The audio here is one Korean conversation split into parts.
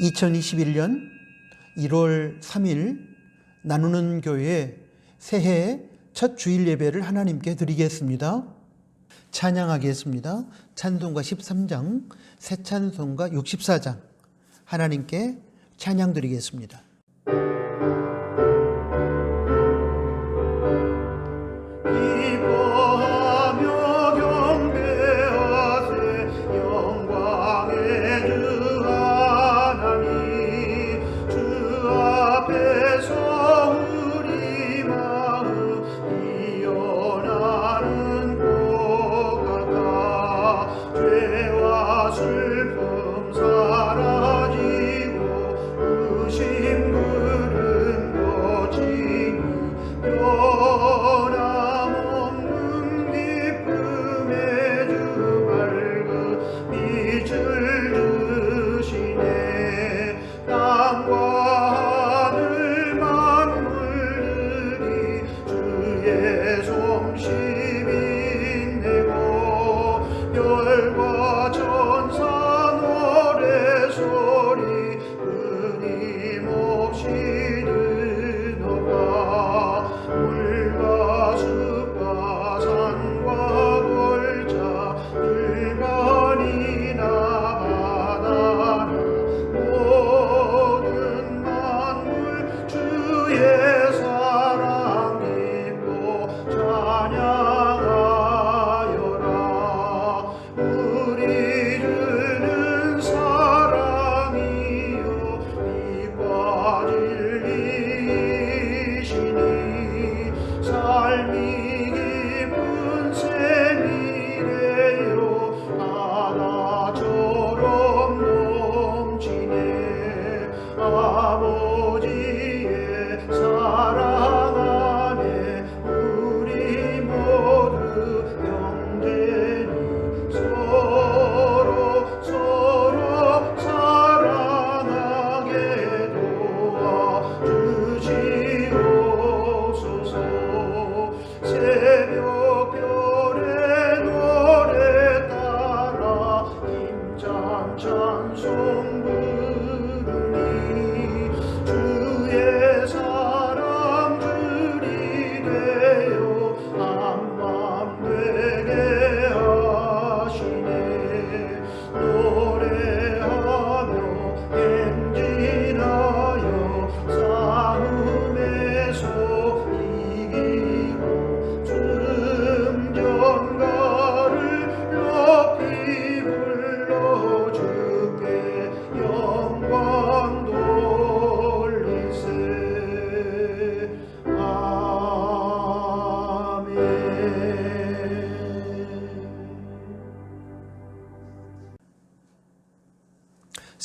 2021년 1월 3일 나누는 교회 새해 첫 주일 예배를 하나님께 드리겠습니다. 찬양하겠습니다. 찬송가 13장, 새 찬송가 64장 하나님께 찬양 드리겠습니다.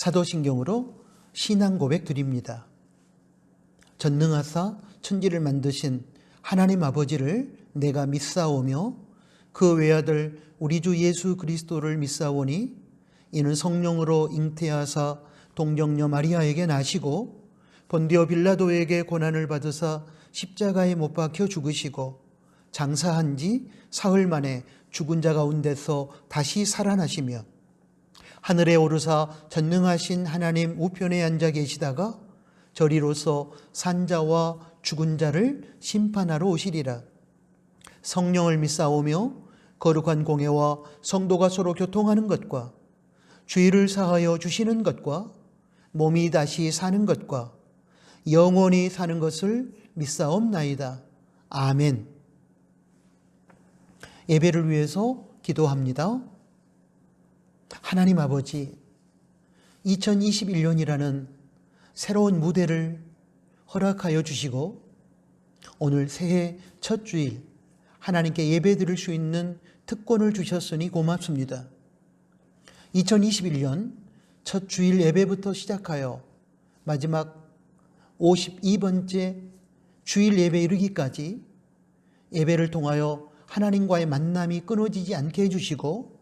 사도신경으로 신앙 고백 드립니다. 전능하사 천지를 만드신 하나님 아버지를 내가 믿사오며 그 외아들 우리 주 예수 그리스도를 믿사오니 이는 성령으로 잉태하사 동정녀 마리아에게 나시고 본디오 빌라도에게 고난을 받으사 십자가에 못 박혀 죽으시고 장사한 지 사흘 만에 죽은 자 가운데서 다시 살아나시며 하늘에 오르사 전능하신 하나님 우편에 앉아 계시다가 저리로서 산자와 죽은 자를 심판하러 오시리라. 성령을 믿사오며 거룩한 공예와 성도가 서로 교통하는 것과 죄를 사하여 주시는 것과 몸이 다시 사는 것과 영원히 사는 것을 믿사옵나이다. 아멘. 예배를 위해서 기도합니다. 하나님 아버지, 2021년이라는 새로운 무대를 허락하여 주시고 오늘 새해 첫 주일 하나님께 예배 드릴 수 있는 특권을 주셨으니 고맙습니다. 2021년 첫 주일 예배부터 시작하여 마지막 52번째 주일 예배 이르기까지 예배를 통하여 하나님과의 만남이 끊어지지 않게 해주시고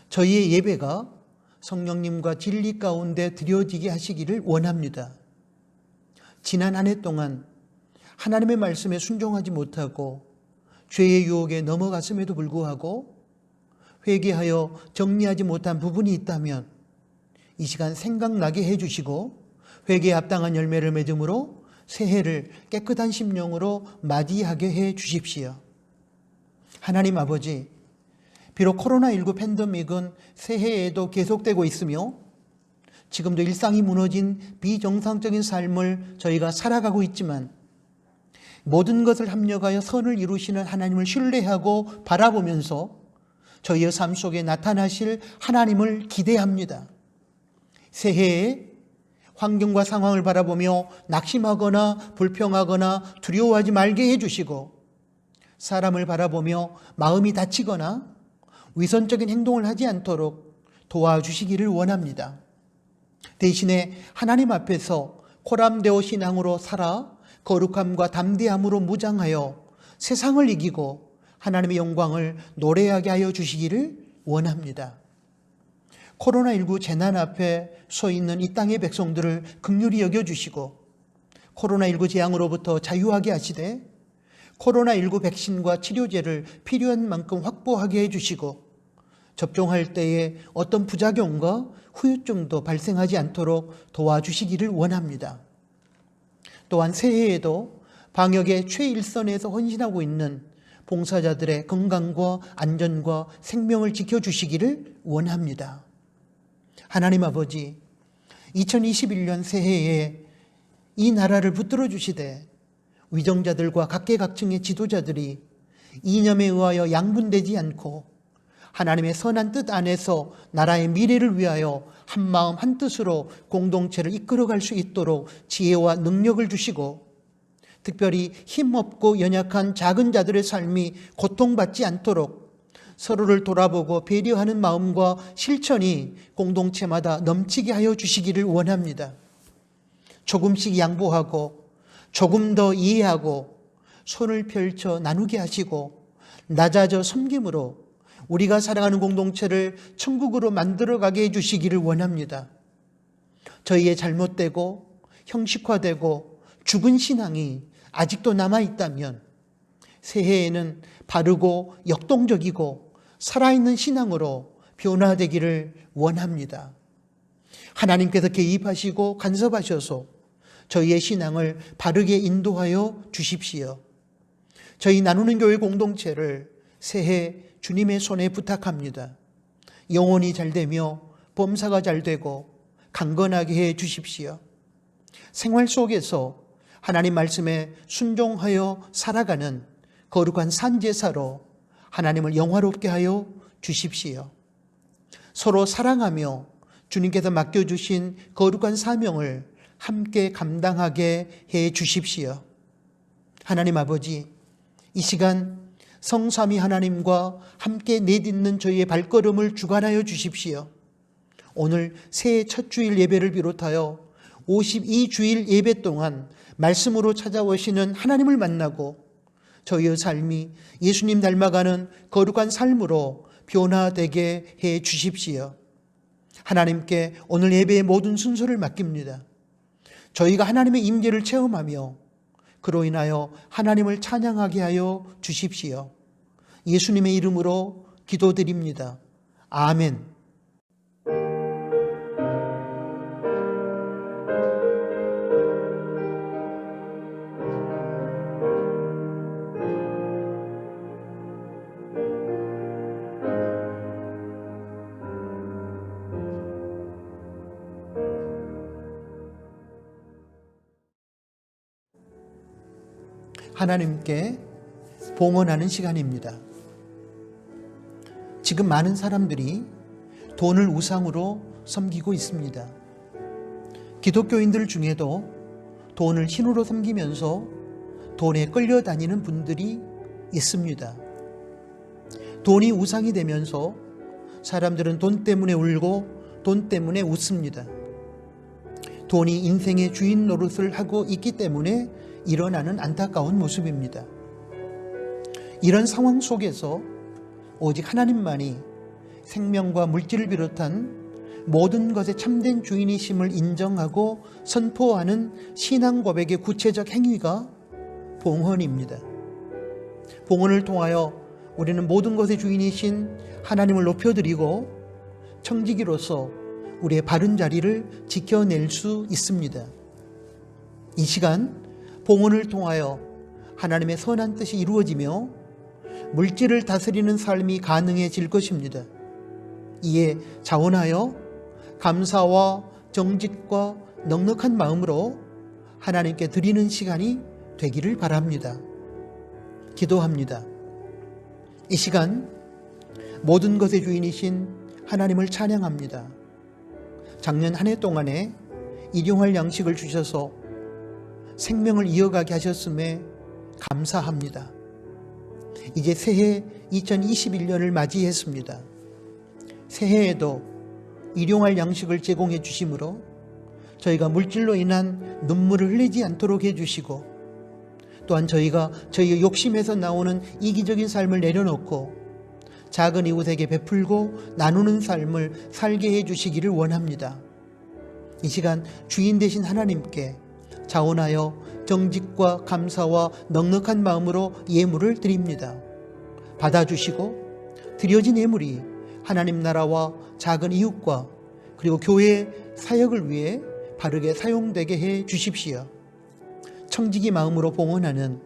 저희의 예배가 성령님과 진리 가운데 드려지게 하시기를 원합니다. 지난 한 해 동안 하나님의 말씀에 순종하지 못하고 죄의 유혹에 넘어갔음에도 불구하고 회개하여 정리하지 못한 부분이 있다면 이 시간 생각나게 해주시고 회개에 합당한 열매를 맺음으로 새해를 깨끗한 심령으로 맞이하게 해 주십시오. 하나님 아버지, 비록 코로나19 팬데믹은 새해에도 계속되고 있으며 지금도 일상이 무너진 비정상적인 삶을 저희가 살아가고 있지만 모든 것을 합력하여 선을 이루시는 하나님을 신뢰하고 바라보면서 저희의 삶 속에 나타나실 하나님을 기대합니다. 새해에 환경과 상황을 바라보며 낙심하거나 불평하거나 두려워하지 말게 해주시고 사람을 바라보며 마음이 다치거나 위선적인 행동을 하지 않도록 도와주시기를 원합니다. 대신에 하나님 앞에서 코람데오 신앙으로 살아 거룩함과 담대함으로 무장하여 세상을 이기고 하나님의 영광을 노래하게 하여 주시기를 원합니다. 코로나19 재난 앞에 서 있는 이 땅의 백성들을 긍휼히 여겨주시고 코로나19 재앙으로부터 자유하게 하시되 코로나19 백신과 치료제를 필요한 만큼 확보하게 해주시고 접종할 때에 어떤 부작용과 후유증도 발생하지 않도록 도와주시기를 원합니다. 또한 새해에도 방역의 최일선에서 헌신하고 있는 봉사자들의 건강과 안전과 생명을 지켜주시기를 원합니다. 하나님 아버지, 2021년 새해에 이 나라를 붙들어 주시되 위정자들과 각계각층의 지도자들이 이념에 의하여 양분되지 않고 하나님의 선한 뜻 안에서 나라의 미래를 위하여 한마음 한뜻으로 공동체를 이끌어갈 수 있도록 지혜와 능력을 주시고 특별히 힘없고 연약한 작은 자들의 삶이 고통받지 않도록 서로를 돌아보고 배려하는 마음과 실천이 공동체마다 넘치게 하여 주시기를 원합니다. 조금씩 양보하고 조금 더 이해하고 손을 펼쳐 나누게 하시고 낮아져 섬김으로 우리가 살아가는 공동체를 천국으로 만들어가게 해주시기를 원합니다. 저희의 잘못되고 형식화되고 죽은 신앙이 아직도 남아있다면 새해에는 바르고 역동적이고 살아있는 신앙으로 변화되기를 원합니다. 하나님께서 개입하시고 간섭하셔서 저희의 신앙을 바르게 인도하여 주십시오. 저희 나누는 교회 공동체를 새해 주님의 손에 부탁합니다. 영혼이 잘되며 범사가 잘되고 강건하게 해 주십시오. 생활 속에서 하나님 말씀에 순종하여 살아가는 거룩한 산제사로 하나님을 영화롭게 하여 주십시오. 서로 사랑하며 주님께서 맡겨주신 거룩한 사명을 함께 감당하게 해 주십시오. 하나님 아버지, 이 시간 성삼위 하나님과 함께 내딛는 저희의 발걸음을 주관하여 주십시오. 오늘 새해 첫 주일 예배를 비롯하여 52주일 예배 동안 말씀으로 찾아오시는 하나님을 만나고 저희의 삶이 예수님 닮아가는 거룩한 삶으로 변화되게 해 주십시오. 하나님께 오늘 예배의 모든 순서를 맡깁니다. 저희가 하나님의 임재를 체험하며 그로 인하여 하나님을 찬양하게 하여 주십시오. 예수님의 이름으로 기도드립니다. 아멘. 하나님께 봉헌하는 시간입니다. 지금 많은 사람들이 돈을 우상으로 섬기고 있습니다. 기독교인들 중에도 돈을 신으로 섬기면서 돈에 끌려다니는 분들이 있습니다. 돈이 우상이 되면서 사람들은 돈 때문에 울고 돈 때문에 웃습니다. 돈이 인생의 주인 노릇을 하고 있기 때문에 일어나는 안타까운 모습입니다. 이런 상황 속에서 오직 하나님만이 생명과 물질을 비롯한 모든 것의 참된 주인이심을 인정하고 선포하는 신앙 고백의 구체적 행위가 봉헌입니다. 봉헌을 통하여 우리는 모든 것의 주인이신 하나님을 높여드리고 청지기로서 우리의 바른 자리를 지켜낼 수 있습니다. 이 시간 봉헌을 통하여 하나님의 선한 뜻이 이루어지며 물질을 다스리는 삶이 가능해질 것입니다. 이에 자원하여 감사와 정직과 넉넉한 마음으로 하나님께 드리는 시간이 되기를 바랍니다. 기도합니다. 이 시간 모든 것의 주인이신 하나님을 찬양합니다. 작년 한 해 동안에 일용할 양식을 주셔서 생명을 이어가게 하셨음에 감사합니다. 이제 새해 2021년을 맞이했습니다. 새해에도 일용할 양식을 제공해 주심으로 저희가 물질로 인한 눈물을 흘리지 않도록 해주시고, 또한 저희가 저희의 욕심에서 나오는 이기적인 삶을 내려놓고 작은 이웃에게 베풀고 나누는 삶을 살게 해주시기를 원합니다. 이 시간 주인 되신 하나님께 자원하여 정직과 감사와 넉넉한 마음으로 예물을 드립니다. 받아주시고 드려진 예물이 하나님 나라와 작은 이웃과 그리고 교회 사역을 위해 바르게 사용되게 해 주십시오. 청지기 마음으로 봉헌하는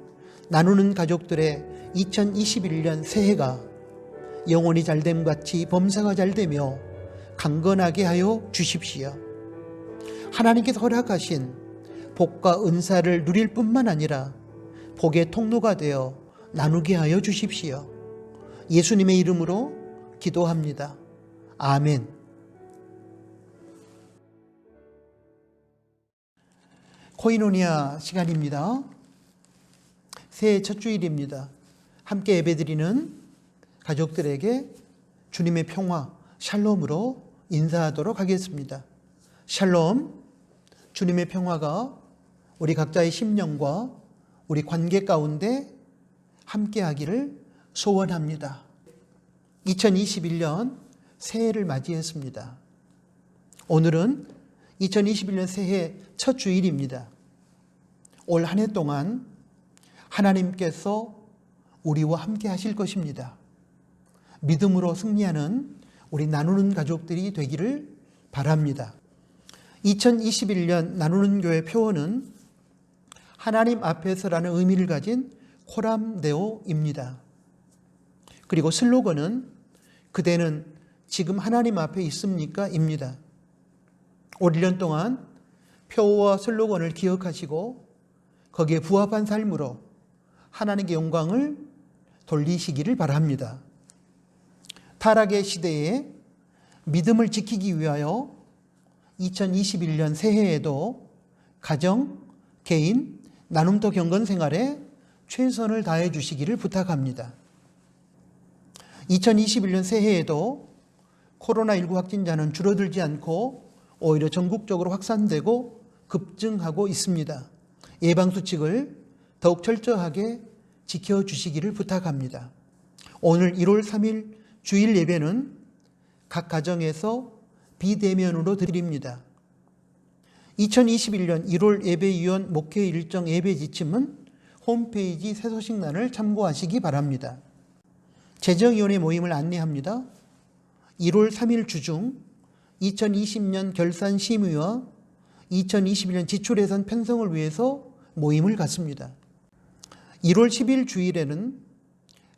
나누는 가족들의 2021년 새해가 영혼이 잘됨같이 범사가 잘되며 강건하게 하여 주십시오. 하나님께서 허락하신 복과 은사를 누릴 뿐만 아니라 복의 통로가 되어 나누게 하여 주십시오. 예수님의 이름으로 기도합니다. 아멘. 코이노니아 시간입니다. 새해 첫 주일입니다. 함께 예배드리는 가족들에게 주님의 평화, 샬롬으로 인사하도록 하겠습니다. 샬롬, 주님의 평화가 우리 각자의 심령과 우리 관계 가운데 함께하기를 소원합니다. 2021년 새해를 맞이했습니다. 오늘은 2021년 새해 첫 주일입니다. 올 한 해 동안 하나님께서 우리와 함께 하실 것입니다. 믿음으로 승리하는 우리 나누는 가족들이 되기를 바랍니다. 2021년 나누는 교회 표어는 하나님 앞에서라는 의미를 가진 코람데오입니다. 그리고 슬로건은 그대는 지금 하나님 앞에 있습니까? 입니다. 올 1년 동안 표어와 슬로건을 기억하시고 거기에 부합한 삶으로 하나님께 영광을 돌리시기를 바랍니다. 타락의 시대에 믿음을 지키기 위하여 2021년 새해에도 가정, 개인, 나눔터 경건 생활에 최선을 다해 주시기를 부탁합니다. 2021년 새해에도 코로나19 확진자는 줄어들지 않고 오히려 전국적으로 확산되고 급증하고 있습니다. 예방수칙을 더욱 철저하게 지켜주시기를 부탁합니다. 오늘 1월 3일 주일 예배는 각 가정에서 비대면으로 드립니다. 2021년 1월 예배위원 목회 일정 예배 지침은 홈페이지 새소식란을 참고하시기 바랍니다. 재정위원회 모임을 안내합니다. 1월 3일 주중 2020년 결산 심의와 2021년 지출예산 편성을 위해서 모임을 갖습니다. 1월 10일 주일에는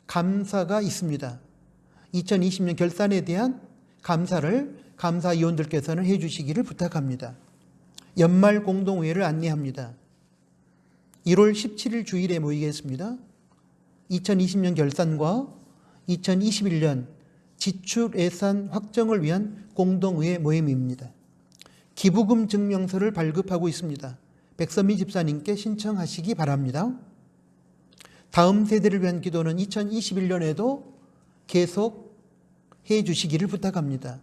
감사가 있습니다. 2020년 결산에 대한 감사를 감사위원들께서는 해주시기를 부탁합니다. 연말 공동회의를 안내합니다. 1월 17일 주일에 모이겠습니다. 2020년 결산과 2021년 지출 예산 확정을 위한 공동의회 모임입니다. 기부금 증명서를 발급하고 있습니다. 백선미 집사님께 신청하시기 바랍니다. 다음 세대를 위한 기도는 2021년에도 계속 해 주시기를 부탁합니다.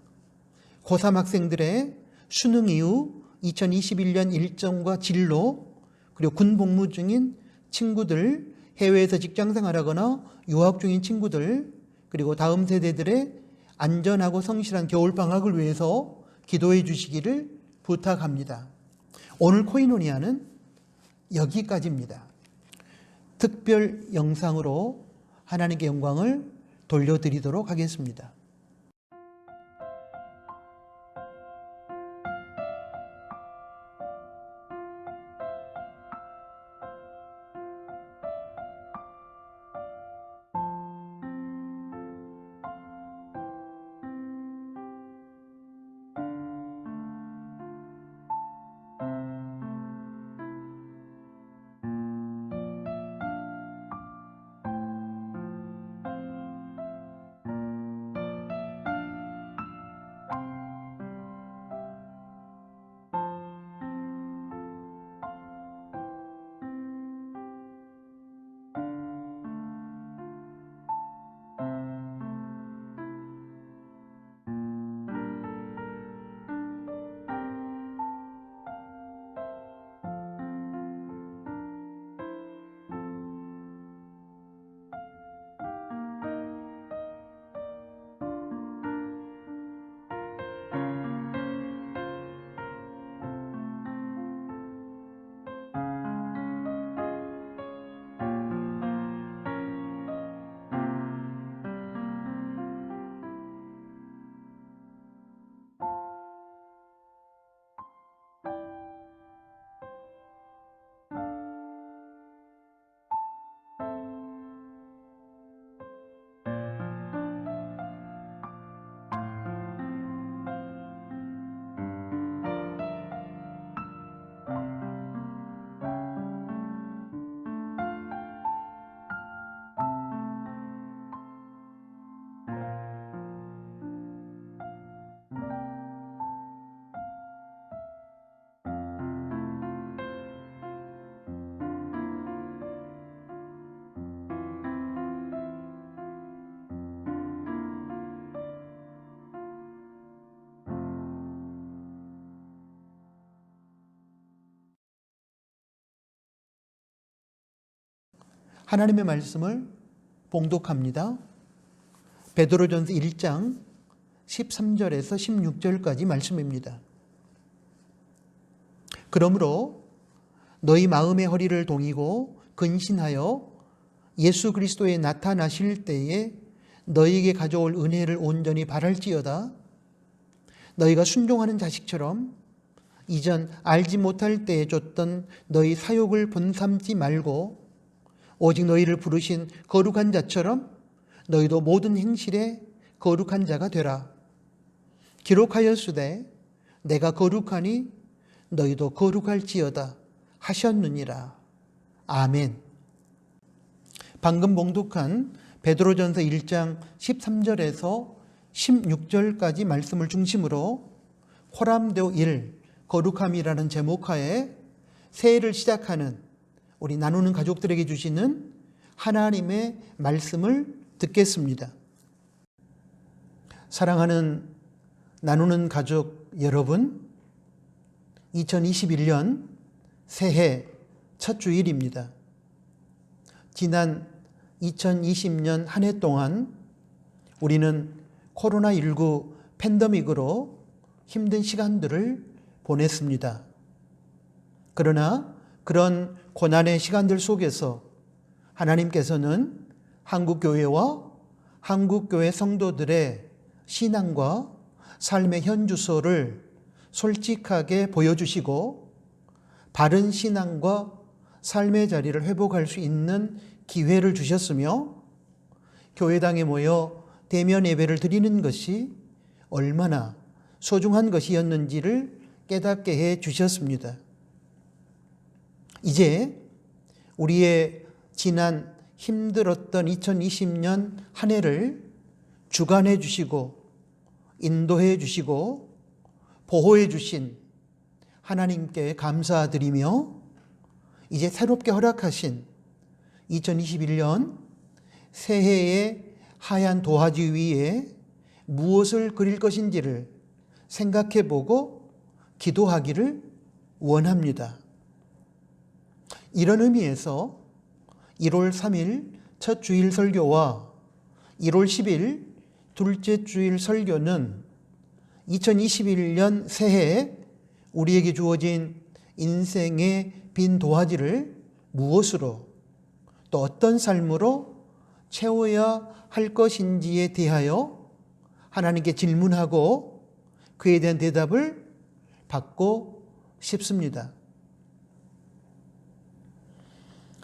고3 학생들의 수능 이후 2021년 일정과 진로, 그리고 군 복무 중인 친구들, 해외에서 직장생활하거나 유학 중인 친구들, 그리고 다음 세대들의 안전하고 성실한 겨울방학을 위해서 기도해 주시기를 부탁합니다. 오늘 코이노니아는 여기까지입니다. 특별 영상으로 하나님께 영광을 돌려드리도록 하겠습니다. 하나님의 말씀을 봉독합니다. 베드로전서 1장 13절에서 16절까지 말씀입니다. 그러므로 너희 마음의 허리를 동이고 근신하여 예수 그리스도에 나타나실 때에 너희에게 가져올 은혜를 온전히 바랄지어다. 너희가 순종하는 자식처럼 이전 알지 못할 때에 줬던 너희 사욕을 본삼지 말고 오직 너희를 부르신 거룩한 자처럼 너희도 모든 행실에 거룩한 자가 되라. 기록하였으되 내가 거룩하니 너희도 거룩할지어다 하셨느니라. 아멘. 방금 봉독한 베드로전서 1장 13절에서 16절까지 말씀을 중심으로 코람데오 1 거룩함이라는 제목하에 새해를 시작하는 우리 나누는 가족들에게 주시는 하나님의 말씀을 듣겠습니다. 사랑하는 나누는 가족 여러분, 2021년 새해 첫 주일입니다. 지난 2020년 한 해 동안 우리는 코로나19 팬데믹으로 힘든 시간들을 보냈습니다. 그러나 그런 고난의 시간들 속에서 하나님께서는 한국교회와 한국교회 성도들의 신앙과 삶의 현주소를 솔직하게 보여주시고 바른 신앙과 삶의 자리를 회복할 수 있는 기회를 주셨으며 교회당에 모여 대면 예배를 드리는 것이 얼마나 소중한 것이었는지를 깨닫게 해 주셨습니다. 이제 우리의 지난 힘들었던 2020년 한 해를 주관해 주시고 인도해 주시고 보호해 주신 하나님께 감사드리며 이제 새롭게 허락하신 2021년 새해의 하얀 도화지 위에 무엇을 그릴 것인지를 생각해 보고 기도하기를 원합니다. 이런 의미에서 1월 3일 첫 주일 설교와 1월 10일 둘째 주일 설교는 2021년 새해에 우리에게 주어진 인생의 빈 도화지를 무엇으로 또 어떤 삶으로 채워야 할 것인지에 대하여 하나님께 질문하고 그에 대한 대답을 받고 싶습니다.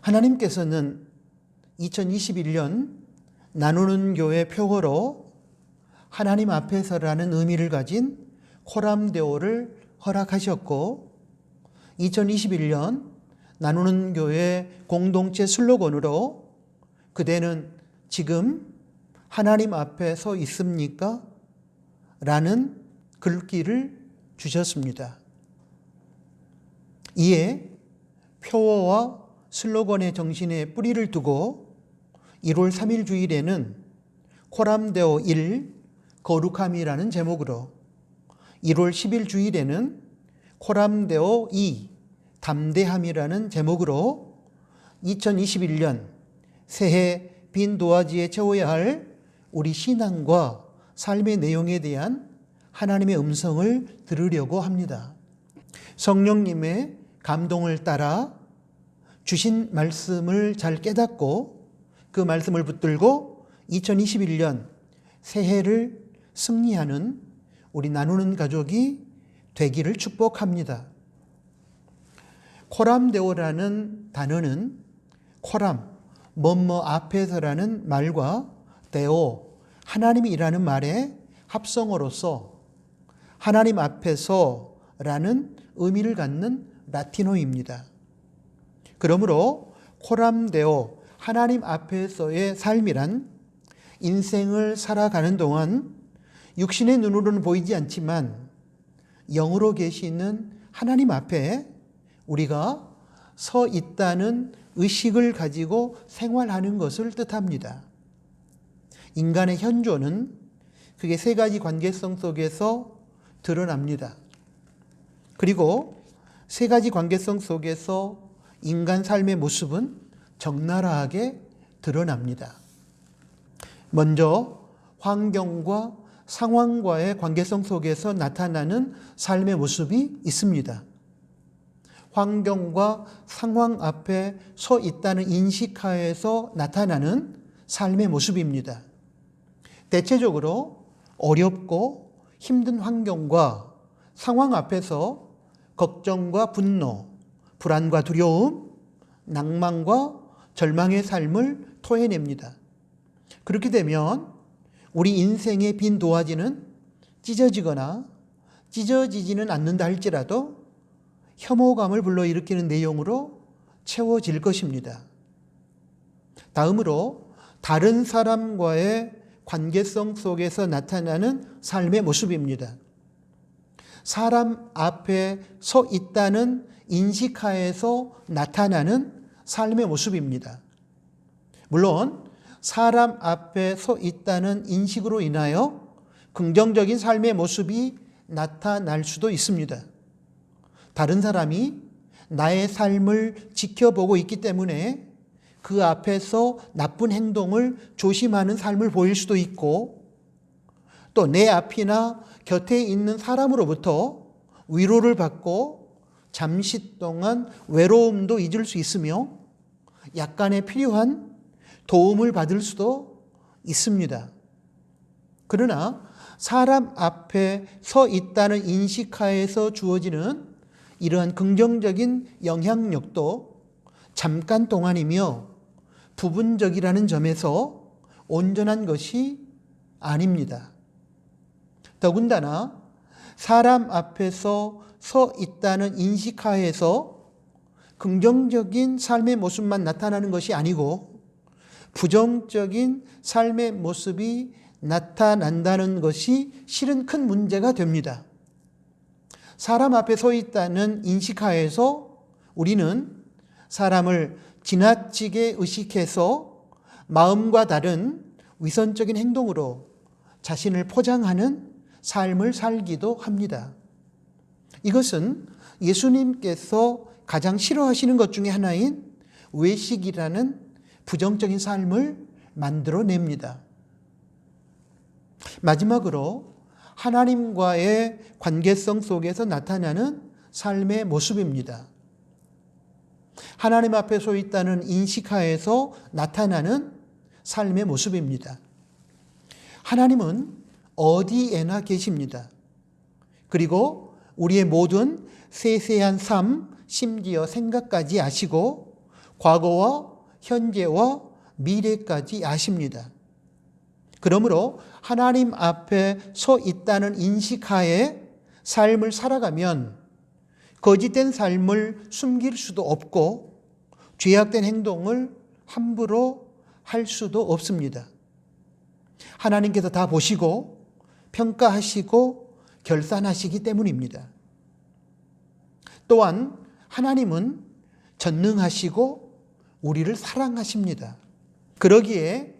하나님께서는 2021년 나누는 교회 표어로 하나님 앞에서라는 의미를 가진 코람데오를 허락하셨고 2021년 나누는 교회 공동체 슬로건으로 그대는 지금 하나님 앞에 서 있습니까? 라는 글귀를 주셨습니다. 이에 표어와 슬로건의 정신에 뿌리를 두고 1월 3일 주일에는 코람데오 1 거룩함이라는 제목으로 1월 10일 주일에는 코람데오 2 담대함이라는 제목으로 2021년 새해 빈 도화지에 채워야 할 우리 신앙과 삶의 내용에 대한 하나님의 음성을 들으려고 합니다. 성령님의 감동을 따라 주신 말씀을 잘 깨닫고 그 말씀을 붙들고 2021년 새해를 승리하는 우리 나누는 가족이 되기를 축복합니다. 코람데오라는 단어는 코람, 뭐뭐 앞에서라는 말과 데오, 하나님이라는 말의 합성어로서 하나님 앞에서라는 의미를 갖는 라틴어입니다. 그러므로 코람데오, 하나님 앞에서의 삶이란 인생을 살아가는 동안 육신의 눈으로는 보이지 않지만 영으로 계시는 하나님 앞에 우리가 서 있다는 의식을 가지고 생활하는 것을 뜻합니다. 인간의 현존은 그게 세 가지 관계성 속에서 드러납니다. 그리고 세 가지 관계성 속에서 인간 삶의 모습은 적나라하게 드러납니다. 먼저 환경과 상황과의 관계성 속에서 나타나는 삶의 모습이 있습니다. 환경과 상황 앞에 서 있다는 인식하에서 나타나는 삶의 모습입니다. 대체적으로 어렵고 힘든 환경과 상황 앞에서 걱정과 분노, 불안과 두려움, 낭만과 절망의 삶을 토해냅니다. 그렇게 되면 우리 인생의 빈 도화지는 찢어지거나 찢어지지는 않는다 할지라도 혐오감을 불러일으키는 내용으로 채워질 것입니다. 다음으로 다른 사람과의 관계성 속에서 나타나는 삶의 모습입니다. 사람 앞에 서 있다는 인식하에서 나타나는 삶의 모습입니다. 물론 사람 앞에 서 있다는 인식으로 인하여 긍정적인 삶의 모습이 나타날 수도 있습니다. 다른 사람이 나의 삶을 지켜보고 있기 때문에 그 앞에서 나쁜 행동을 조심하는 삶을 보일 수도 있고, 또 내 앞이나 곁에 있는 사람으로부터 위로를 받고 잠시 동안 외로움도 잊을 수 있으며 약간의 필요한 도움을 받을 수도 있습니다. 그러나 사람 앞에 서 있다는 인식하에서 주어지는 이러한 긍정적인 영향력도 잠깐 동안이며 부분적이라는 점에서 온전한 것이 아닙니다. 더군다나 사람 앞에서 서 있다는 인식하에서 긍정적인 삶의 모습만 나타나는 것이 아니고 부정적인 삶의 모습이 나타난다는 것이 실은 큰 문제가 됩니다. 사람 앞에 서 있다는 인식하에서 우리는 사람을 지나치게 의식해서 마음과 다른 위선적인 행동으로 자신을 포장하는 삶을 살기도 합니다. 이것은 예수님께서 가장 싫어하시는 것 중에 하나인 외식이라는 부정적인 삶을 만들어냅니다. 마지막으로 하나님과의 관계성 속에서 나타나는 삶의 모습입니다. 하나님 앞에 서 있다는 인식하에서 나타나는 삶의 모습입니다. 하나님은 어디에나 계십니다. 그리고 우리의 모든 세세한 삶, 심지어 생각까지 아시고 과거와 현재와 미래까지 아십니다. 그러므로 하나님 앞에 서 있다는 인식하에 삶을 살아가면 거짓된 삶을 숨길 수도 없고 죄악된 행동을 함부로 할 수도 없습니다. 하나님께서 다 보시고 평가하시고 결산하시기 때문입니다. 또한 하나님은 전능하시고 우리를 사랑하십니다. 그러기에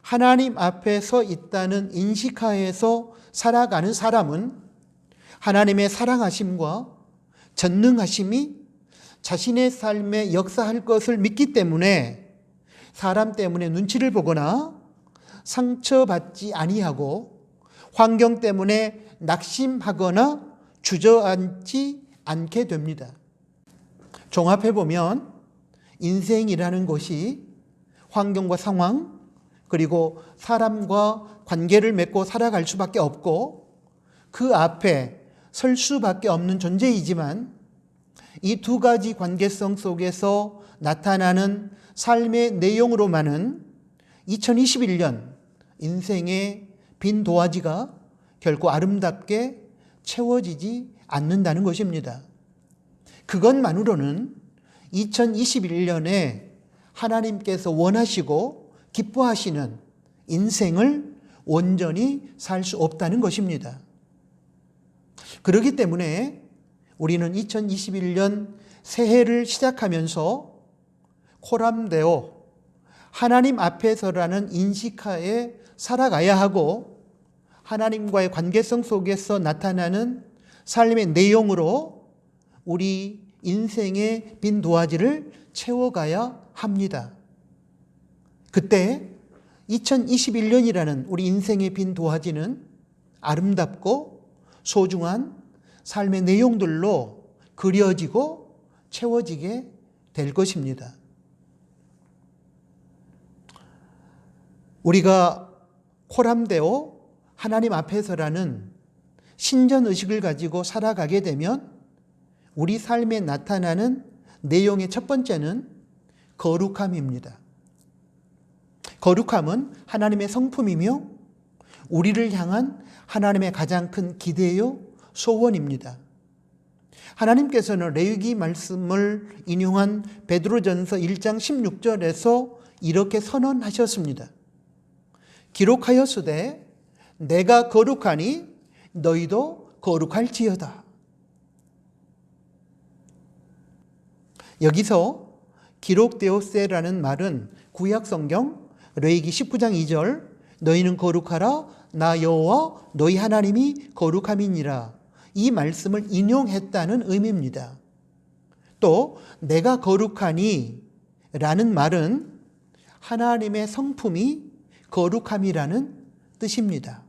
하나님 앞에 서 있다는 인식하에서 살아가는 사람은 하나님의 사랑하심과 전능하심이 자신의 삶에 역사할 것을 믿기 때문에 사람 때문에 눈치를 보거나 상처받지 아니하고 환경 때문에 낙심하거나 주저앉지 않게 됩니다. 종합해보면 인생이라는 것이 환경과 상황 그리고 사람과 관계를 맺고 살아갈 수밖에 없고 그 앞에 설 수밖에 없는 존재이지만 이 두 가지 관계성 속에서 나타나는 삶의 내용으로만은 2021년 인생의 빈 도화지가 결코 아름답게 채워지지 않는다는 것입니다. 그것만으로는 2021년에 하나님께서 원하시고 기뻐하시는 인생을 온전히 살 수 없다는 것입니다. 그렇기 때문에 우리는 2021년 새해를 시작하면서 코람데오 하나님 앞에서라는 인식하에 살아가야 하고 하나님과의 관계성 속에서 나타나는 삶의 내용으로 우리 인생의 빈 도화지를 채워가야 합니다. 그때 2021년이라는 우리 인생의 빈 도화지는 아름답고 소중한 삶의 내용들로 그려지고 채워지게 될 것입니다. 우리가 코람데오 하나님 앞에서라는 신전의식을 가지고 살아가게 되면 우리 삶에 나타나는 내용의 첫 번째는 거룩함입니다. 거룩함은 하나님의 성품이며 우리를 향한 하나님의 가장 큰 기대요 소원입니다. 하나님께서는 레위기 말씀을 인용한 베드로전서 1장 16절에서 이렇게 선언하셨습니다. 기록하였으되 내가 거룩하니 너희도 거룩할지어다. 여기서 기록되었세라는 말은 구약 성경 레위기 19장 2절 너희는 거룩하라 나 여호와 너희 하나님이 거룩함이니라 이 말씀을 인용했다는 의미입니다. 또 내가 거룩하니 라는 말은 하나님의 성품이 거룩함이라는 뜻입니다.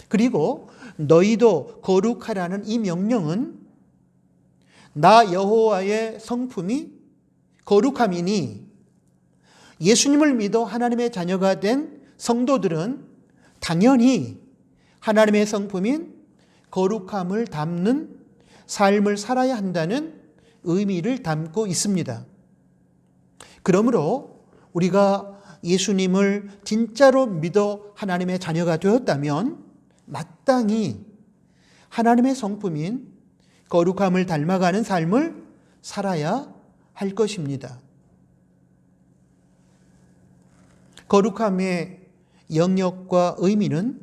그리고 너희도 거룩하라는 이 명령은 나 여호와의 성품이 거룩함이니 예수님을 믿어 하나님의 자녀가 된 성도들은 당연히 하나님의 성품인 거룩함을 담는 삶을 살아야 한다는 의미를 담고 있습니다. 그러므로 우리가 예수님을 진짜로 믿어 하나님의 자녀가 되었다면 마땅히 하나님의 성품인 거룩함을 닮아가는 삶을 살아야 할 것입니다. 거룩함의 영역과 의미는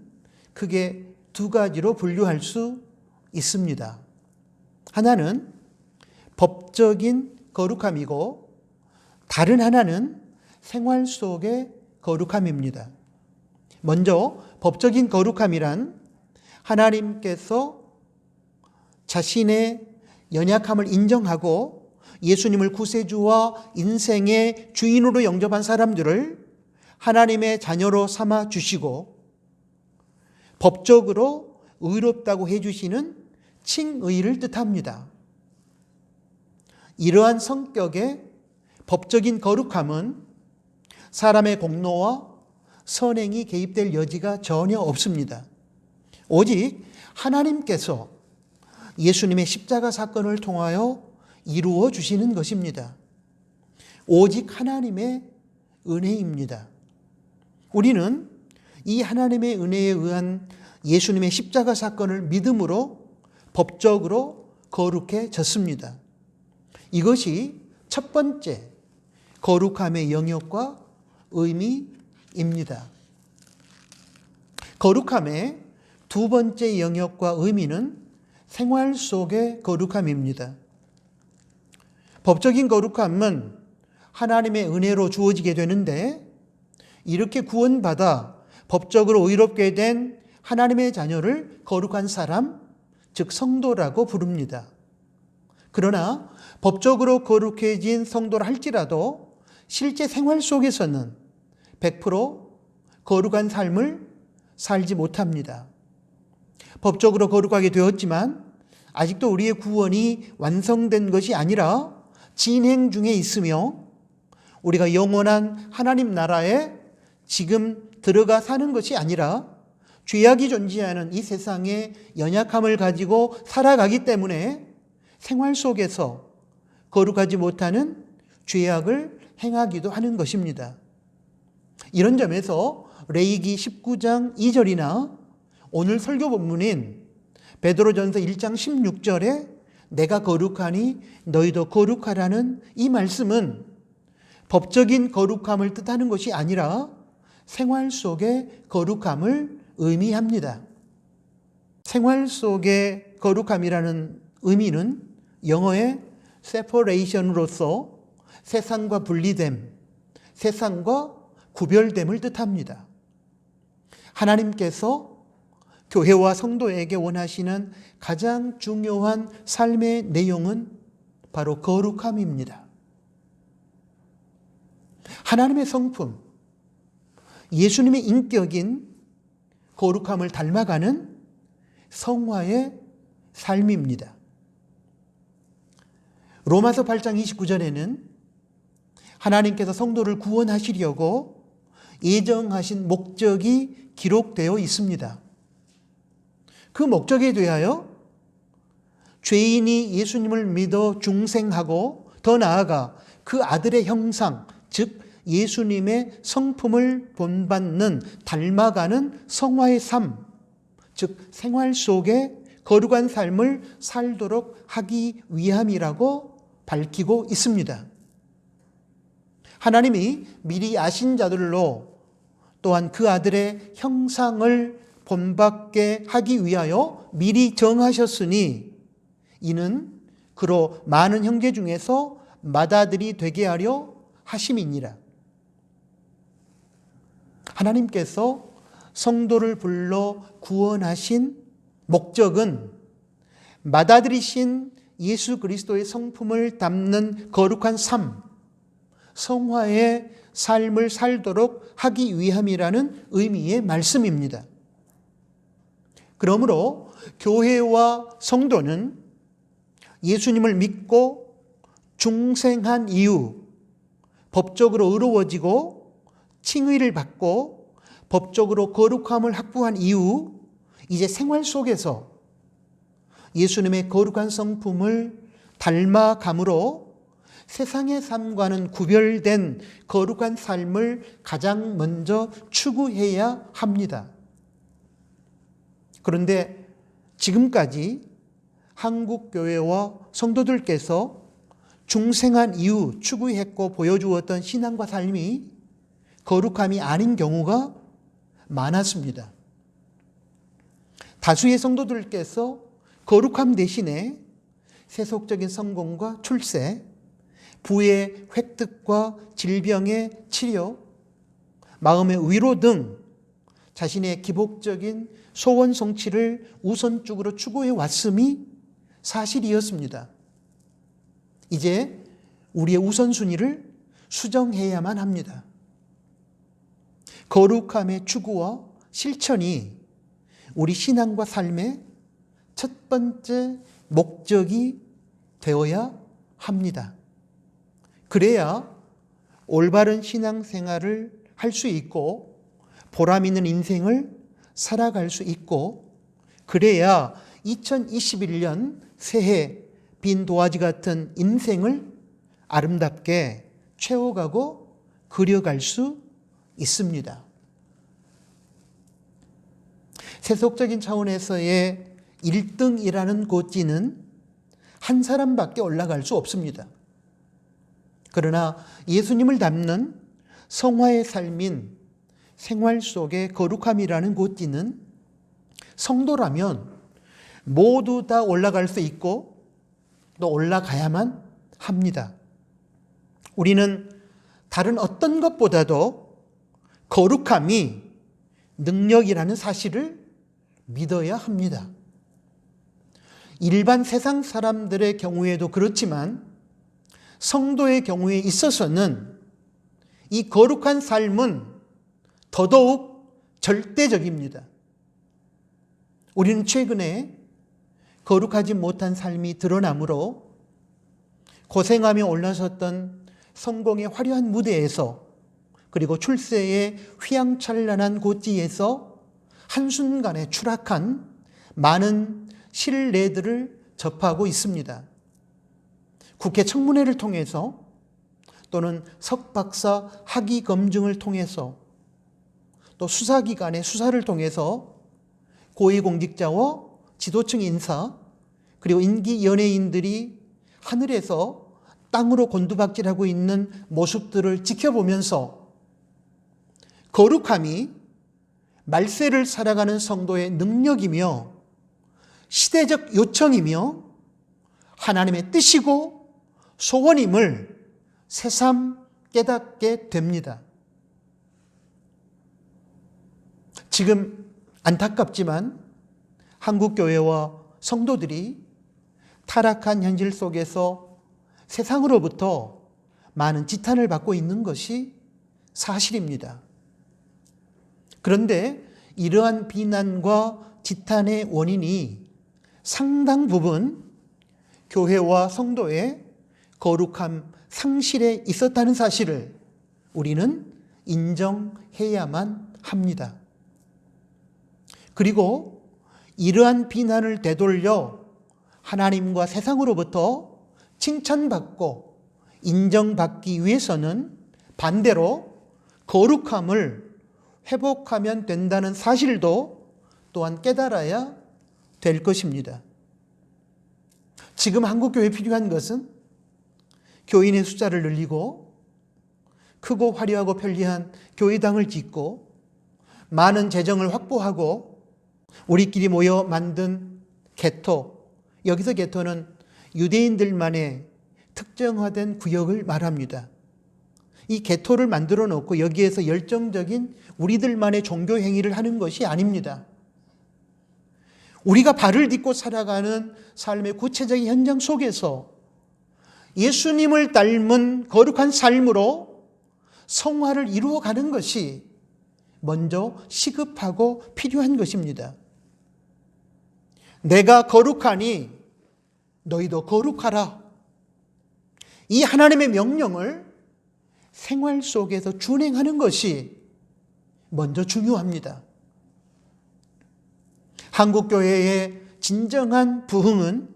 크게 두 가지로 분류할 수 있습니다. 하나는 법적인 거룩함이고 다른 하나는 생활 속의 거룩함입니다. 먼저 법적인 거룩함이란 하나님께서 자신의 연약함을 인정하고 예수님을 구세주와 인생의 주인으로 영접한 사람들을 하나님의 자녀로 삼아 주시고 법적으로 의롭다고 해주시는 칭의를 뜻합니다. 이러한 성격의 법적인 거룩함은 사람의 공로와 선행이 개입될 여지가 전혀 없습니다. 오직 하나님께서 예수님의 십자가 사건을 통하여 이루어 주시는 것입니다. 오직 하나님의 은혜입니다. 우리는 이 하나님의 은혜에 의한 예수님의 십자가 사건을 믿음으로 법적으로 거룩해졌습니다. 이것이 첫 번째 거룩함의 영역과 의미입니다. 거룩함의 두 번째 영역과 의미는 생활 속의 거룩함입니다. 법적인 거룩함은 하나님의 은혜로 주어지게 되는데 이렇게 구원받아 법적으로 의롭게 된 하나님의 자녀를 거룩한 사람, 즉 성도라고 부릅니다. 그러나 법적으로 거룩해진 성도라 할지라도 실제 생활 속에서는 100% 거룩한 삶을 살지 못합니다. 법적으로 거룩하게 되었지만 아직도 우리의 구원이 완성된 것이 아니라 진행 중에 있으며 우리가 영원한 하나님 나라에 지금 들어가 사는 것이 아니라 죄악이 존재하는 이 세상의 연약함을 가지고 살아가기 때문에 생활 속에서 거룩하지 못하는 죄악을 행하기도 하는 것입니다. 이런 점에서 레위기 19장 2절이나 오늘 설교 본문인 베드로전서 1장 16절에 내가 거룩하니 너희도 거룩하라는 이 말씀은 법적인 거룩함을 뜻하는 것이 아니라 생활 속의 거룩함을 의미합니다. 생활 속의 거룩함이라는 의미는 영어의 separation으로서 세상과 분리됨, 세상과 구별됨을 뜻합니다. 하나님께서 교회와 성도에게 원하시는 가장 중요한 삶의 내용은 바로 거룩함입니다. 하나님의 성품, 예수님의 인격인 거룩함을 닮아가는 성화의 삶입니다. 로마서 8장 29절에는 하나님께서 성도를 구원하시려고 예정하신 목적이 기록되어 있습니다. 그 목적에 대하여 죄인이 예수님을 믿어 중생하고 더 나아가 그 아들의 형상, 즉 예수님의 성품을 본받는 닮아가는 성화의 삶, 즉 생활 속에 거룩한 삶을 살도록 하기 위함이라고 밝히고 있습니다. 하나님이 미리 아신 자들로 또한 그 아들의 형상을 본받게 하기 위하여 미리 정하셨으니 이는 그로 많은 형제 중에서 맏아들이 되게 하려 하심이니라. 하나님께서 성도를 불러 구원하신 목적은 맏아들이신 예수 그리스도의 성품을 담는 거룩한 삶, 성화의 삶을 살도록 하기 위함이라는 의미의 말씀입니다. 그러므로 교회와 성도는 예수님을 믿고 중생한 이후 법적으로 의로워지고 칭의를 받고 법적으로 거룩함을 확보한 이후 이제 생활 속에서 예수님의 거룩한 성품을 닮아감으로 세상의 삶과는 구별된 거룩한 삶을 가장 먼저 추구해야 합니다. 그런데 지금까지 한국 교회와 성도들께서 중생한 이후 추구했고 보여주었던 신앙과 삶이 거룩함이 아닌 경우가 많았습니다. 다수의 성도들께서 거룩함 대신에 세속적인 성공과 출세, 부의 획득과 질병의 치료, 마음의 위로 등 자신의 기복적인 소원 성취를 우선적으로 추구해 왔음이 사실이었습니다. 이제 우리의 우선순위를 수정해야만 합니다. 거룩함의 추구와 실천이 우리 신앙과 삶의 첫 번째 목적이 되어야 합니다. 그래야 올바른 신앙생활을 할 수 있고 보람 있는 인생을 살아갈 수 있고 그래야 2021년 새해 빈 도화지 같은 인생을 아름답게 채워가고 그려갈 수 있습니다. 세속적인 차원에서의 1등이라는 고지는 한 사람밖에 올라갈 수 없습니다. 그러나 예수님을 닮는 성화의 삶인 생활 속의 거룩함이라는 고지는 성도라면 모두 다 올라갈 수 있고 또 올라가야만 합니다. 우리는 다른 어떤 것보다도 거룩함이 능력이라는 사실을 믿어야 합니다. 일반 세상 사람들의 경우에도 그렇지만 성도의 경우에 있어서는 이 거룩한 삶은 더더욱 절대적입니다. 우리는 최근에 거룩하지 못한 삶이 드러나므로 고생하며 올라섰던 성공의 화려한 무대에서 그리고 출세의 휘황찬란한 고지에서 한순간에 추락한 많은 실례들을 접하고 있습니다. 국회 청문회를 통해서 또는 석박사 학위 검증을 통해서 또 수사기관의 수사를 통해서 고위공직자와 지도층 인사 그리고 인기 연예인들이 하늘에서 땅으로 곤두박질하고 있는 모습들을 지켜보면서 거룩함이 말세를 살아가는 성도의 능력이며 시대적 요청이며 하나님의 뜻이고 소원임을 새삼 깨닫게 됩니다. 지금 안타깝지만 한국교회와 성도들이 타락한 현실 속에서 세상으로부터 많은 지탄을 받고 있는 것이 사실입니다. 그런데 이러한 비난과 지탄의 원인이 상당 부분 교회와 성도의 거룩함 상실에 있었다는 사실을 우리는 인정해야만 합니다. 그리고 이러한 비난을 되돌려 하나님과 세상으로부터 칭찬받고 인정받기 위해서는 반대로 거룩함을 회복하면 된다는 사실도 또한 깨달아야 될 것입니다. 지금 한국교회에 필요한 것은 교인의 숫자를 늘리고 크고 화려하고 편리한 교회당을 짓고 많은 재정을 확보하고 우리끼리 모여 만든 개토, 여기서 개토는 유대인들만의 특정화된 구역을 말합니다. 이 개토를 만들어 놓고 여기에서 열정적인 우리들만의 종교 행위를 하는 것이 아닙니다. 우리가 발을 딛고 살아가는 삶의 구체적인 현장 속에서 예수님을 닮은 거룩한 삶으로 성화를 이루어가는 것이 먼저 시급하고 필요한 것입니다. 내가 거룩하니 너희도 거룩하라. 이 하나님의 명령을 생활 속에서 준행하는 것이 먼저 중요합니다. 한국교회의 진정한 부흥은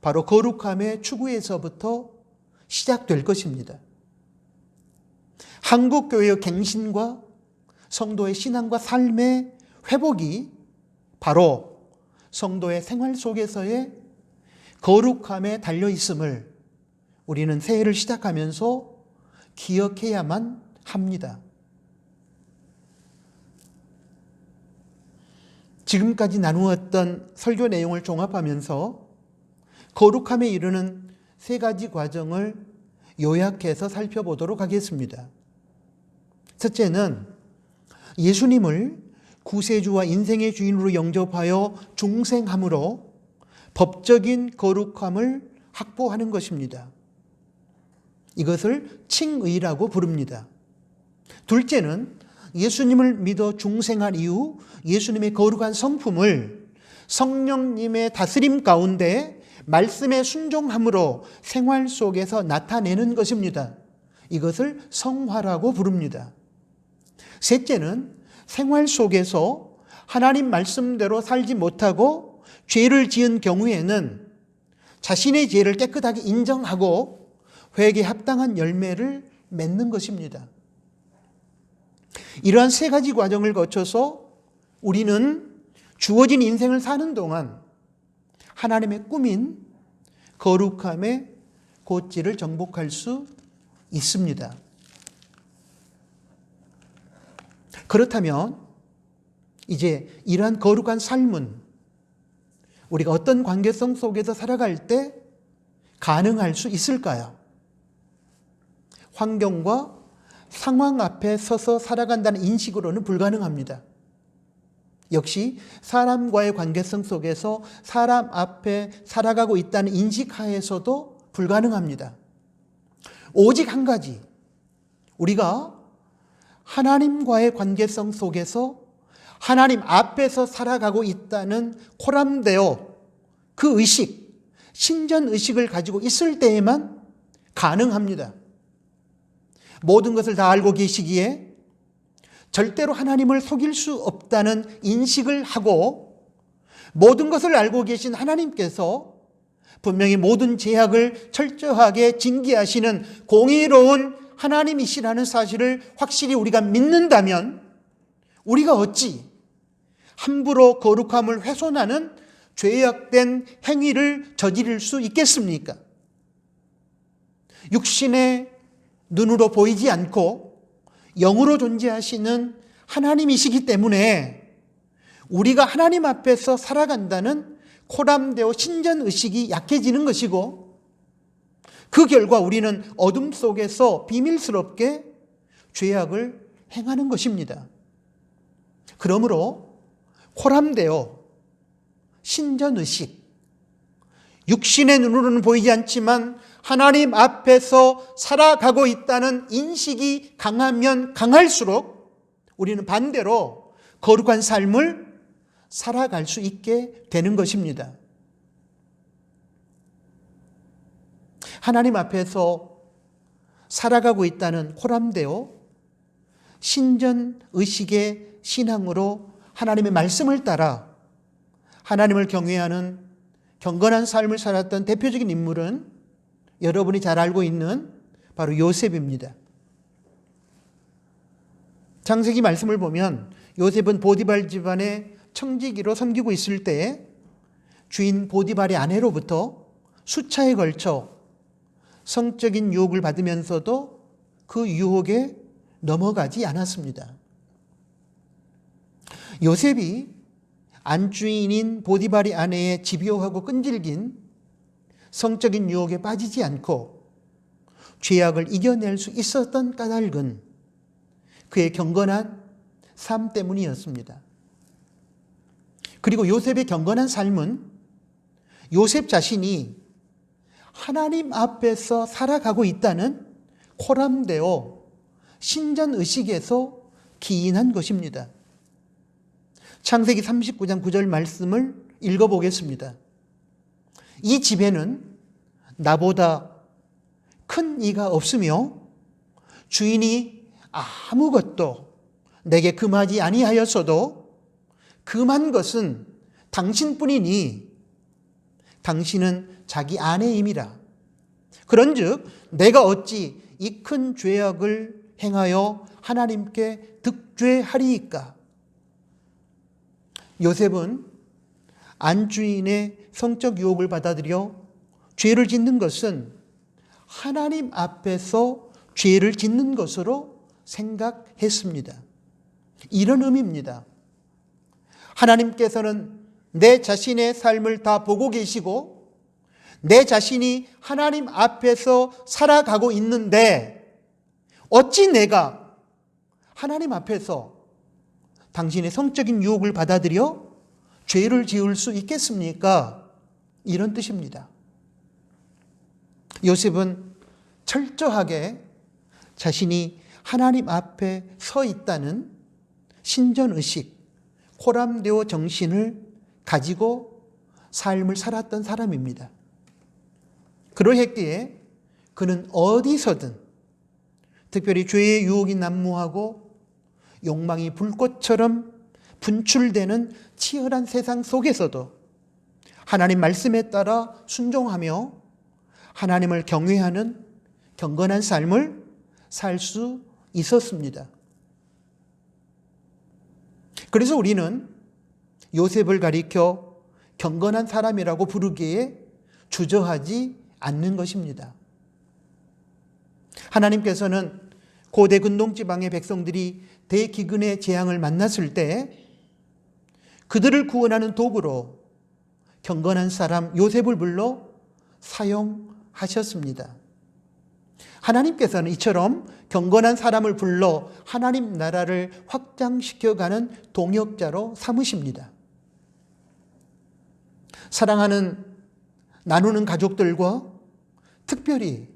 바로 거룩함의 추구에서부터 시작될 것입니다. 한국교회의 갱신과 성도의 신앙과 삶의 회복이 바로 성도의 생활 속에서의 거룩함에 달려 있음을 우리는 새해를 시작하면서 기억해야만 합니다. 지금까지 나누었던 설교 내용을 종합하면서 거룩함에 이르는 세 가지 과정을 요약해서 살펴보도록 하겠습니다. 첫째는 예수님을 구세주와 인생의 주인으로 영접하여 중생함으로 법적인 거룩함을 확보하는 것입니다. 이것을 칭의라고 부릅니다. 둘째는 예수님을 믿어 중생한 이후 예수님의 거룩한 성품을 성령님의 다스림 가운데 말씀에 순종함으로 생활 속에서 나타내는 것입니다. 이것을 성화라고 부릅니다. 셋째는 생활 속에서 하나님 말씀대로 살지 못하고 죄를 지은 경우에는 자신의 죄를 깨끗하게 인정하고 회개에 합당한 열매를 맺는 것입니다. 이러한 세 가지 과정을 거쳐서 우리는 주어진 인생을 사는 동안 하나님의 꿈인 거룩함의 곧지를 정복할 수 있습니다. 그렇다면 이제 이러한 거룩한 삶은 우리가 어떤 관계성 속에서 살아갈 때 가능할 수 있을까요? 환경과 상황 앞에 서서 살아간다는 인식으로는 불가능합니다. 역시 사람과의 관계성 속에서 사람 앞에 살아가고 있다는 인식하에서도 불가능합니다. 오직 한 가지, 우리가 하나님과의 관계성 속에서 하나님 앞에서 살아가고 있다는 코람데오, 그 의식, 신전 의식을 가지고 있을 때에만 가능합니다. 모든 것을 다 알고 계시기에 절대로 하나님을 속일 수 없다는 인식을 하고 모든 것을 알고 계신 하나님께서 분명히 모든 죄악을 철저하게 징계하시는 공의로운 하나님이시라는 사실을 확실히 우리가 믿는다면 우리가 어찌 함부로 거룩함을 훼손하는 죄악된 행위를 저지를 수 있겠습니까? 육신의 눈으로 보이지 않고 영으로 존재하시는 하나님이시기 때문에 우리가 하나님 앞에서 살아간다는 코람데오 신전의식이 약해지는 것이고 그 결과 우리는 어둠 속에서 비밀스럽게 죄악을 행하는 것입니다. 그러므로 코람데오 신전의식, 육신의 눈으로는 보이지 않지만 하나님 앞에서 살아가고 있다는 인식이 강하면 강할수록 우리는 반대로 거룩한 삶을 살아갈 수 있게 되는 것입니다. 하나님 앞에서 살아가고 있다는 호람되어 신전의식의 신앙으로 하나님의 말씀을 따라 하나님을 경외하는 경건한 삶을 살았던 대표적인 인물은 여러분이 잘 알고 있는 바로 요셉입니다. 창세기 말씀을 보면 요셉은 보디발 집안의 청지기로 섬기고 있을 때 주인 보디발의 아내로부터 수차에 걸쳐 성적인 유혹을 받으면서도 그 유혹에 넘어가지 않았습니다. 요셉이 안주인인 보디발의 아내의 집요하고 끈질긴 성적인 유혹에 빠지지 않고 죄악을 이겨낼 수 있었던 까닭은 그의 경건한 삶 때문이었습니다. 그리고 요셉의 경건한 삶은 요셉 자신이 하나님 앞에서 살아가고 있다는 코람데오 신전의식에서 기인한 것입니다. 창세기 39장 9절 말씀을 읽어보겠습니다. 이 집에는 나보다 큰 이가 없으며 주인이 아무것도 내게 금하지 아니하였어도 금한 것은 당신뿐이니 당신은 자기 아내임이라. 그런즉 내가 어찌 이 큰 죄악을 행하여 하나님께 득죄하리이까. 요셉은 안주인의 성적 유혹을 받아들여 죄를 짓는 것은 하나님 앞에서 죄를 짓는 것으로 생각했습니다. 이런 의미입니다. 하나님께서는 내 자신의 삶을 다 보고 계시고 내 자신이 하나님 앞에서 살아가고 있는데 어찌 내가 하나님 앞에서 당신의 성적인 유혹을 받아들여 죄를 지을 수 있겠습니까? 이런 뜻입니다. 요셉은 철저하게 자신이 하나님 앞에 서 있다는 신전의식, 코람데오 정신을 가지고 삶을 살았던 사람입니다. 그러했기에 그는 어디서든 특별히 죄의 유혹이 난무하고 욕망이 불꽃처럼 분출되는 치열한 세상 속에서도 하나님 말씀에 따라 순종하며 하나님을 경외하는 경건한 삶을 살 수 있었습니다. 그래서 우리는 요셉을 가리켜 경건한 사람이라고 부르기에 주저하지 않는 것입니다. 하나님께서는 고대 근동지방의 백성들이 대기근의 재앙을 만났을 때 그들을 구원하는 도구로 경건한 사람 요셉을 불러 사용하셨습니다. 하나님께서는 이처럼 경건한 사람을 불러 하나님 나라를 확장시켜가는 동역자로 삼으십니다. 사랑하는 나누는 가족들과 특별히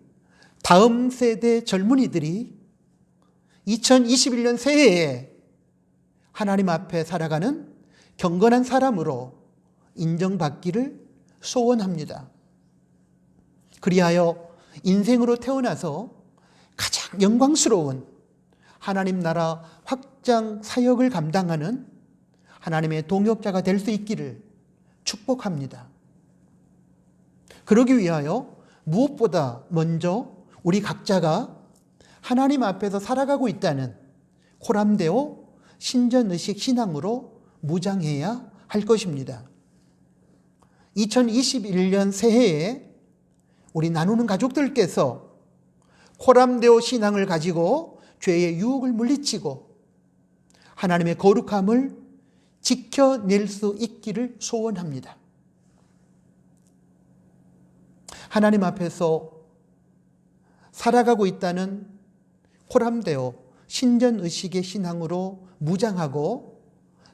다음 세대 젊은이들이 2021년 새해에 하나님 앞에 살아가는 경건한 사람으로 인정받기를 소원합니다. 그리하여 인생으로 태어나서 가장 영광스러운 하나님 나라 확장 사역을 감당하는 하나님의 동역자가 될 수 있기를 축복합니다. 그러기 위하여 무엇보다 먼저 우리 각자가 하나님 앞에서 살아가고 있다는 코람데오 신전의식 신앙으로 무장해야 할 것입니다. 2021년 새해에 우리 나누는 가족들께서 코람데오 신앙을 가지고 죄의 유혹을 물리치고 하나님의 거룩함을 지켜낼 수 있기를 소원합니다. 하나님 앞에서 살아가고 있다는 코람데오 신전의식의 신앙으로 무장하고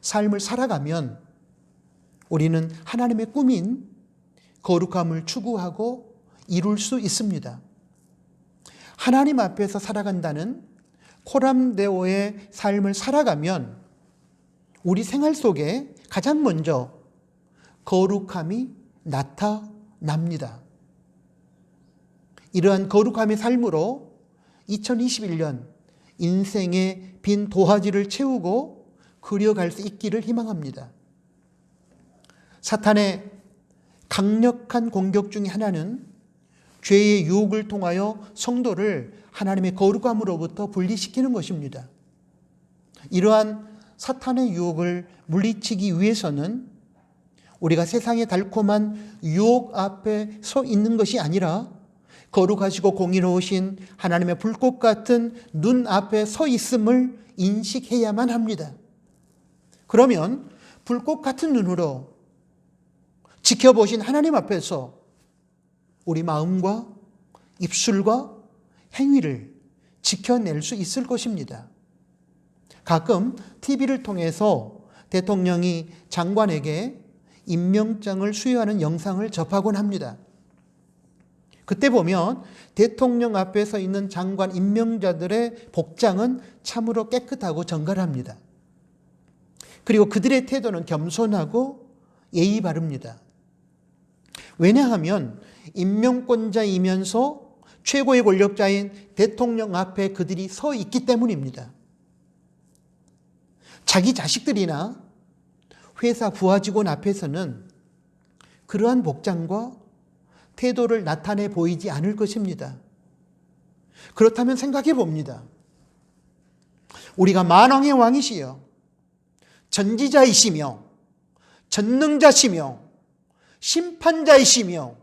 삶을 살아가면 우리는 하나님의 꿈인 거룩함을 추구하고 이룰 수 있습니다. 하나님 앞에서 살아간다는 코람데오의 삶을 살아가면 우리 생활 속에 가장 먼저 거룩함이 나타납니다. 이러한 거룩함의 삶으로 2021년 인생의 빈 도화지를 채우고 그려갈 수 있기를 희망합니다. 사탄의 강력한 공격 중에 하나는 죄의 유혹을 통하여 성도를 하나님의 거룩함으로부터 분리시키는 것입니다. 이러한 사탄의 유혹을 물리치기 위해서는 우리가 세상의 달콤한 유혹 앞에 서 있는 것이 아니라 거룩하시고 공의로우신 하나님의 불꽃 같은 눈 앞에 서 있음을 인식해야만 합니다. 그러면 불꽃 같은 눈으로 지켜보신 하나님 앞에서 우리 마음과 입술과 행위를 지켜낼 수 있을 것입니다. 가끔 TV를 통해서 대통령이 장관에게 임명장을 수여하는 영상을 접하곤 합니다. 그때 보면 대통령 앞에 서 있는 장관 임명자들의 복장은 참으로 깨끗하고 정갈합니다. 그리고 그들의 태도는 겸손하고 예의 바릅니다. 왜냐하면 임명권자이면서 최고의 권력자인 대통령 앞에 그들이 서 있기 때문입니다. 자기 자식들이나 회사 부하 직원 앞에서는 그러한 복장과 태도를 나타내 보이지 않을 것입니다. 그렇다면 생각해 봅니다. 우리가 만왕의 왕이시여 전지자이시며 전능자시며 심판자이시며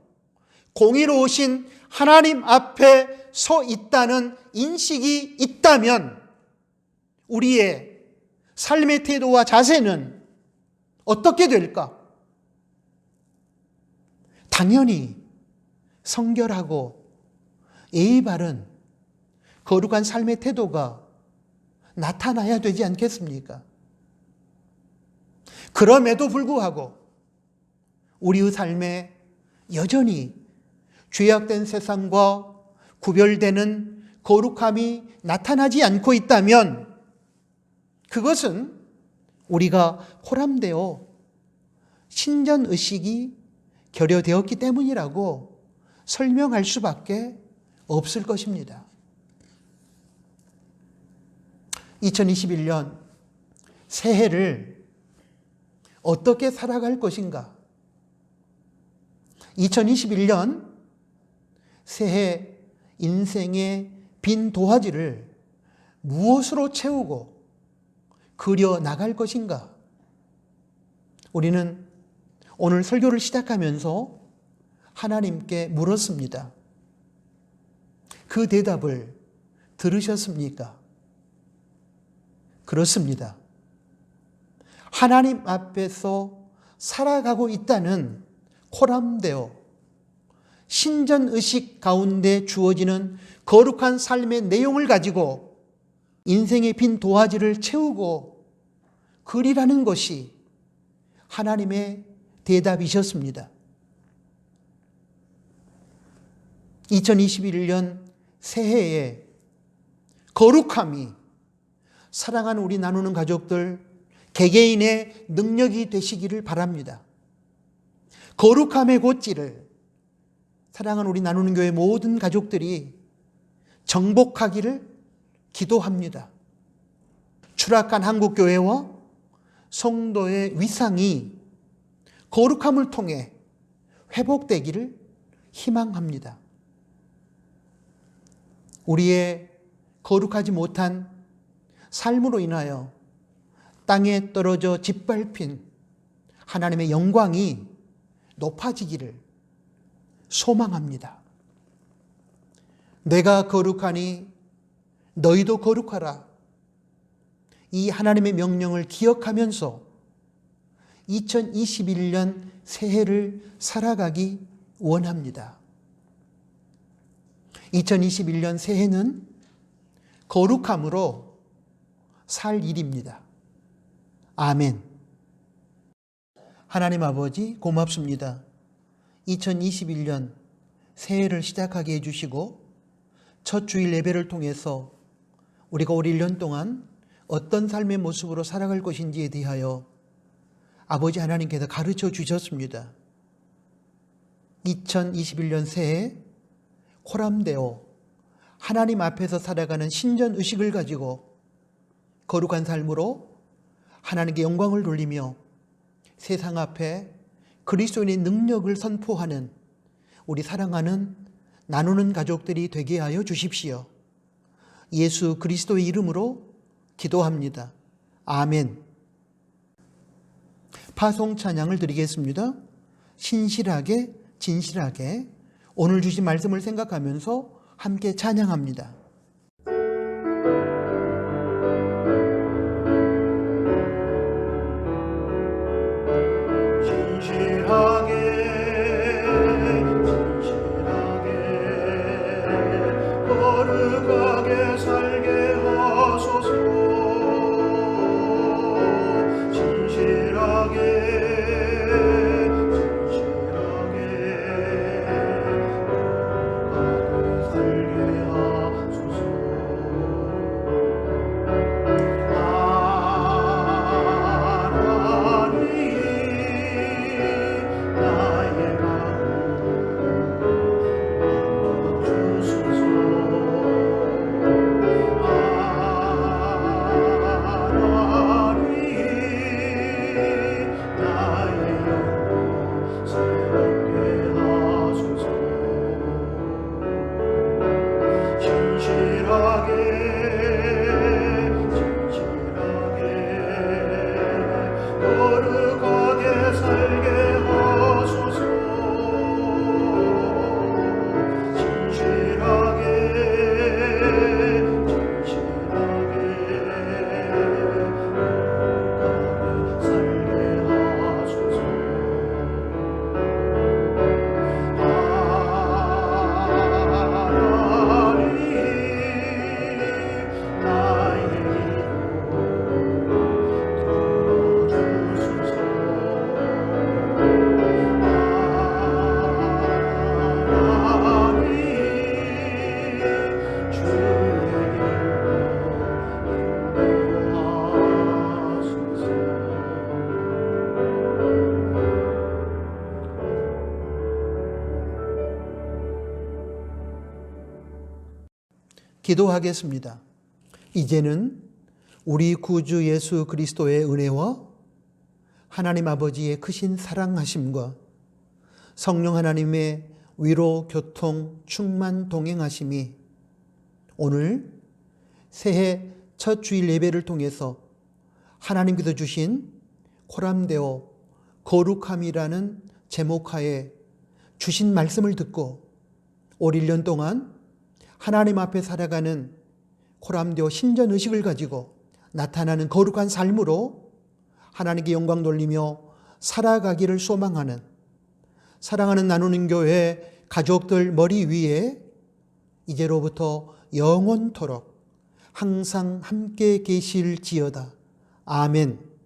공의로우신 하나님 앞에 서 있다는 인식이 있다면 우리의 삶의 태도와 자세는 어떻게 될까? 당연히 성결하고 예의 바른 거룩한 삶의 태도가 나타나야 되지 않겠습니까? 그럼에도 불구하고 우리의 삶에 여전히 죄악된 세상과 구별되는 거룩함이 나타나지 않고 있다면 그것은 우리가 포함되어 신전의식이 결여되었기 때문이라고 설명할 수밖에 없을 것입니다. 2021년 새해를 어떻게 살아갈 것인가? 2021년 새해 인생의 빈 도화지를 무엇으로 채우고 그려 나갈 것인가? 우리는 오늘 설교를 시작하면서 하나님께 물었습니다. 그 대답을 들으셨습니까? 그렇습니다. 하나님 앞에서 살아가고 있다는 코람데오 신전의식 가운데 주어지는 거룩한 삶의 내용을 가지고 인생의 빈 도화지를 채우고 그리라는 것이 하나님의 대답이셨습니다. 2021년 새해에 거룩함이 사랑하는 우리 나누는 가족들 개개인의 능력이 되시기를 바랍니다. 거룩함의 곧지를 사랑하는 우리 나누는 교회 모든 가족들이 정복하기를 기도합니다. 추락한 한국교회와 성도의 위상이 거룩함을 통해 회복되기를 희망합니다. 우리의 거룩하지 못한 삶으로 인하여 땅에 떨어져 짓밟힌 하나님의 영광이 높아지기를 소망합니다. 내가 거룩하니 너희도 거룩하라. 이 하나님의 명령을 기억하면서 2021년 새해를 살아가기 원합니다. 2021년 새해는 거룩함으로 살 일입니다. 아멘. 하나님 아버지 고맙습니다. 2021년 새해를 시작하게 해주시고 첫 주일 예배를 통해서 우리가 올 1년 동안 어떤 삶의 모습으로 살아갈 것인지에 대하여 아버지 하나님께서 가르쳐 주셨습니다. 2021년 새해 코람데오 하나님 앞에서 살아가는 신전 의식을 가지고 거룩한 삶으로 하나님께 영광을 돌리며 세상 앞에 그리스도인의 능력을 선포하는 우리 사랑하는 나누는 가족들이 되게 하여 주십시오. 예수 그리스도의 이름으로 기도합니다. 아멘. 파송 찬양을 드리겠습니다. 신실하게 진실하게 오늘 주신 말씀을 생각하면서 함께 찬양합니다. 거룩하게 살게 하소서. 진실하게 살게 하소서. 기도하겠습니다. 이제는 우리 구주 예수 그리스도의 은혜와 하나님 아버지의 크신 사랑하심과 성령 하나님의 위로, 교통, 충만, 동행하심이 오늘 새해 첫 주일 예배를 통해서 하나님께서 주신 코람데오 거룩함이라는 제목하에 주신 말씀을 듣고 올 1년 동안 하나님 앞에 살아가는 코람데오 신전 의식을 가지고 나타나는 거룩한 삶으로 하나님께 영광 돌리며 살아가기를 소망하는 사랑하는 나누는 교회 가족들 머리 위에 이제로부터 영원토록 항상 함께 계실지어다. 아멘.